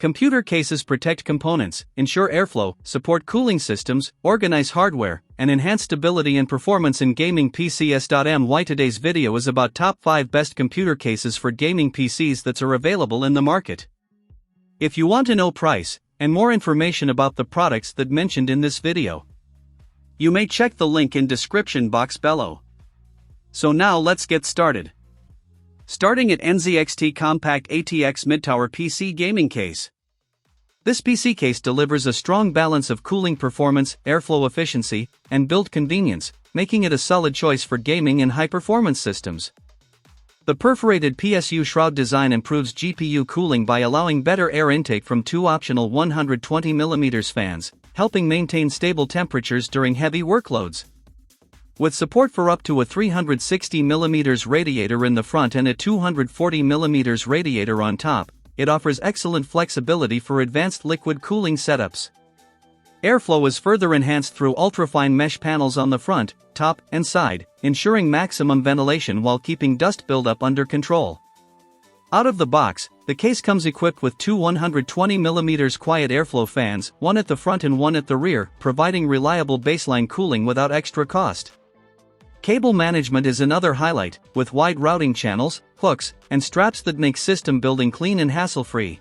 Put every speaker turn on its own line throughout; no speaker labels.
Computer cases protect components, ensure airflow, support cooling systems, organize hardware, and enhance stability and performance in Gaming PCs. Today's video is about top 5 best computer cases for gaming PCs that are available in the market. If you want to know price, and more information about the products that mentioned in this video, you may check the link in description box below. So now let's get started. Starting at NZXT Compact ATX Mid-Tower PC Gaming Case. This PC case delivers a strong balance of cooling performance, airflow efficiency, and build convenience, making it a solid choice for gaming and high-performance systems. The perforated PSU shroud design improves GPU cooling by allowing better air intake from two optional 120mm fans, helping maintain stable temperatures during heavy workloads. With support for up to a 360mm radiator in the front and a 240mm radiator on top, it offers excellent flexibility for advanced liquid cooling setups. Airflow is further enhanced through ultrafine mesh panels on the front, top, and side, ensuring maximum ventilation while keeping dust buildup under control. Out of the box, the case comes equipped with two 120mm quiet airflow fans, one at the front and one at the rear, providing reliable baseline cooling without extra cost. Cable management is another highlight, with wide routing channels, hooks, and straps that make system building clean and hassle-free.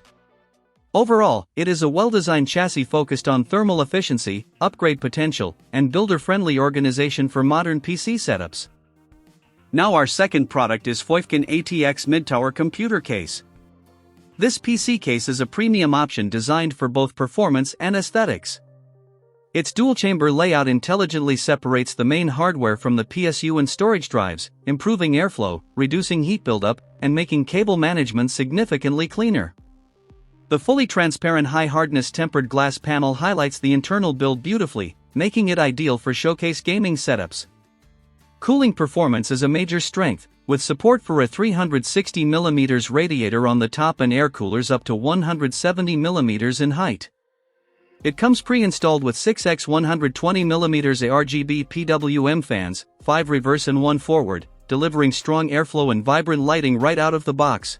Overall, it is a well-designed chassis focused on thermal efficiency, upgrade potential, and builder-friendly organization for modern PC setups. Now our second product is Foifkin ATX Mid-Tower Computer Case. This PC case is a premium option designed for both performance and aesthetics. Its dual-chamber layout intelligently separates the main hardware from the PSU and storage drives, improving airflow, reducing heat buildup, and making cable management significantly cleaner. The fully transparent high-hardness tempered glass panel highlights the internal build beautifully, making it ideal for showcase gaming setups. Cooling performance is a major strength, with support for a 360mm radiator on the top and air coolers up to 170mm in height. It comes pre-installed with 6x 120mm ARGB PWM fans, 5 reverse and 1 forward, delivering strong airflow and vibrant lighting right out of the box.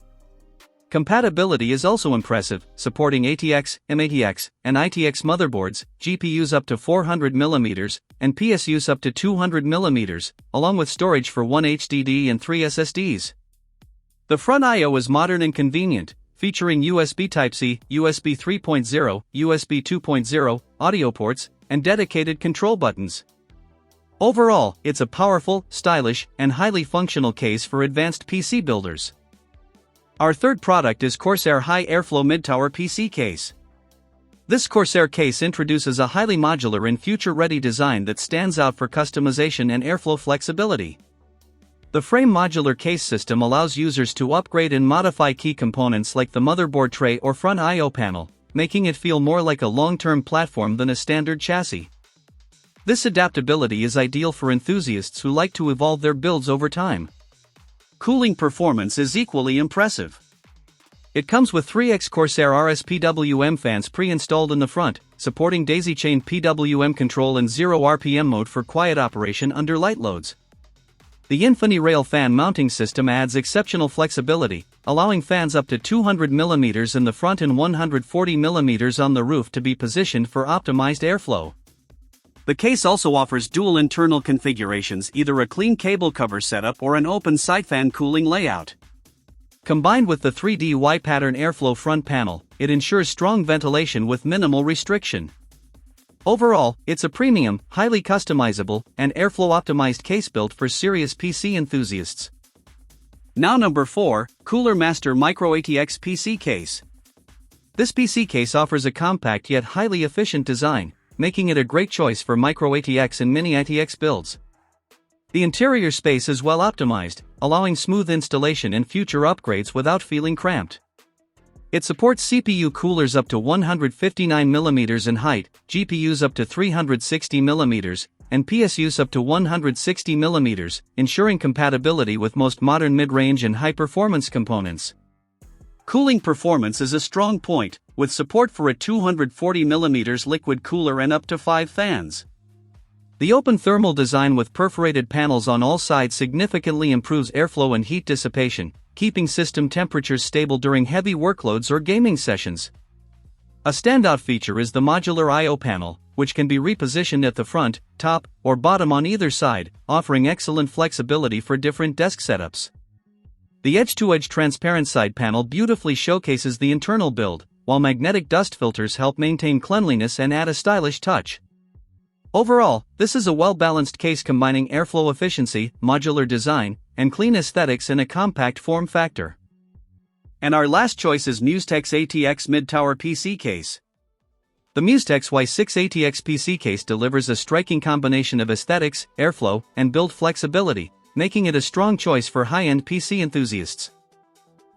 Compatibility is also impressive, supporting ATX, MATX, and ITX motherboards, GPUs up to 400mm, and PSUs up to 200mm, along with storage for 1 HDD and 3 SSDs. The front I/O is modern and convenient, featuring USB Type-C, USB 3.0, USB 2.0, audio ports, and dedicated control buttons. Overall, it's a powerful, stylish, and highly functional case for advanced PC builders. Our third product is Corsair High Airflow Mid-Tower PC Case. This Corsair case introduces a highly modular and future-ready design that stands out for customization and airflow flexibility. The frame modular case system allows users to upgrade and modify key components like the motherboard tray or front I/O panel, making it feel more like a long-term platform than a standard chassis. This adaptability is ideal for enthusiasts who like to evolve their builds over time. Cooling performance is equally impressive. It comes with 3x Corsair RS PWM fans pre-installed in the front, supporting daisy-chained PWM control and 0 RPM mode for quiet operation under light loads. The InfiniRail fan mounting system adds exceptional flexibility, allowing fans up to 200mm in the front and 140mm on the roof to be positioned for optimized airflow. The case also offers dual internal configurations, either a clean cable cover setup or an open side fan cooling layout. Combined with the 3D Y-pattern airflow front panel, it ensures strong ventilation with minimal restriction. Overall, it's a premium, highly customizable, and airflow-optimized case built for serious PC enthusiasts. Now number 4, Cooler Master Micro-ATX PC Case. This PC case offers a compact yet highly efficient design, making it a great choice for Micro-ATX and Mini-ATX builds. The interior space is well optimized, allowing smooth installation and future upgrades without feeling cramped. It supports CPU coolers up to 159mm in height, GPUs up to 360mm, and PSUs up to 160mm, ensuring compatibility with most modern mid-range and high-performance components. Cooling performance is a strong point, with support for a 240mm liquid cooler and up to 5 fans. The open thermal design with perforated panels on all sides significantly improves airflow and heat dissipation, keeping system temperatures stable during heavy workloads or gaming sessions. A standout feature is the modular I/O panel, which can be repositioned at the front, top, or bottom on either side, offering excellent flexibility for different desk setups. The edge-to-edge transparent side panel beautifully showcases the internal build, while magnetic dust filters help maintain cleanliness and add a stylish touch. Overall, this is a well-balanced case combining airflow efficiency, modular design, and clean aesthetics in a compact form factor. And our last choice is Mustex ATX Mid-Tower PC Case. The Mustex Y6 ATX PC case delivers a striking combination of aesthetics, airflow, and build flexibility, making it a strong choice for high-end PC enthusiasts.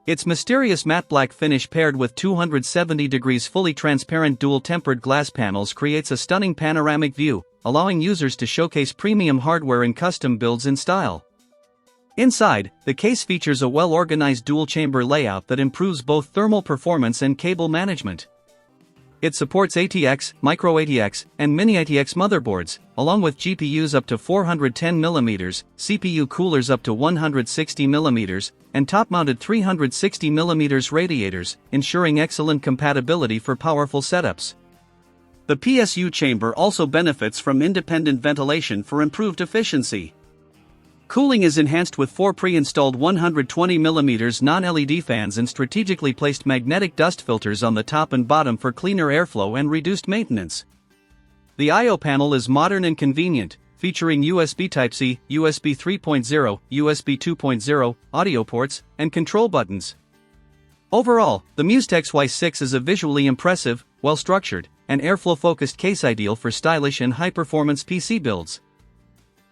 Its mysterious matte black finish paired with 270 degrees fully transparent dual-tempered glass panels creates a stunning panoramic view, allowing users to showcase premium hardware and custom builds in style. Inside, the case features a well-organized dual-chamber layout that improves both thermal performance and cable management. It supports ATX, Micro-ATX, and Mini-ATX motherboards, along with GPUs up to 410mm, CPU coolers up to 160mm, and top-mounted 360mm radiators, ensuring excellent compatibility for powerful setups. The PSU chamber also benefits from independent ventilation for improved efficiency. Cooling is enhanced with 4 pre-installed 120mm non-LED fans and strategically placed magnetic dust filters on the top and bottom for cleaner airflow and reduced maintenance. The I/O panel is modern and convenient, featuring USB Type-C, USB 3.0, USB 2.0, audio ports, and control buttons. Overall, the Mustex Y6 is a visually impressive, well-structured, and airflow-focused case ideal for stylish and high-performance PC builds.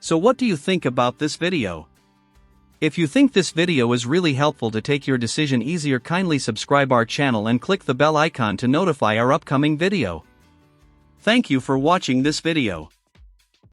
So what do you think about this video? If you think this video is really helpful to take your decision easier, kindly subscribe our channel and click the bell icon to notify our upcoming video. Thank you for watching this video.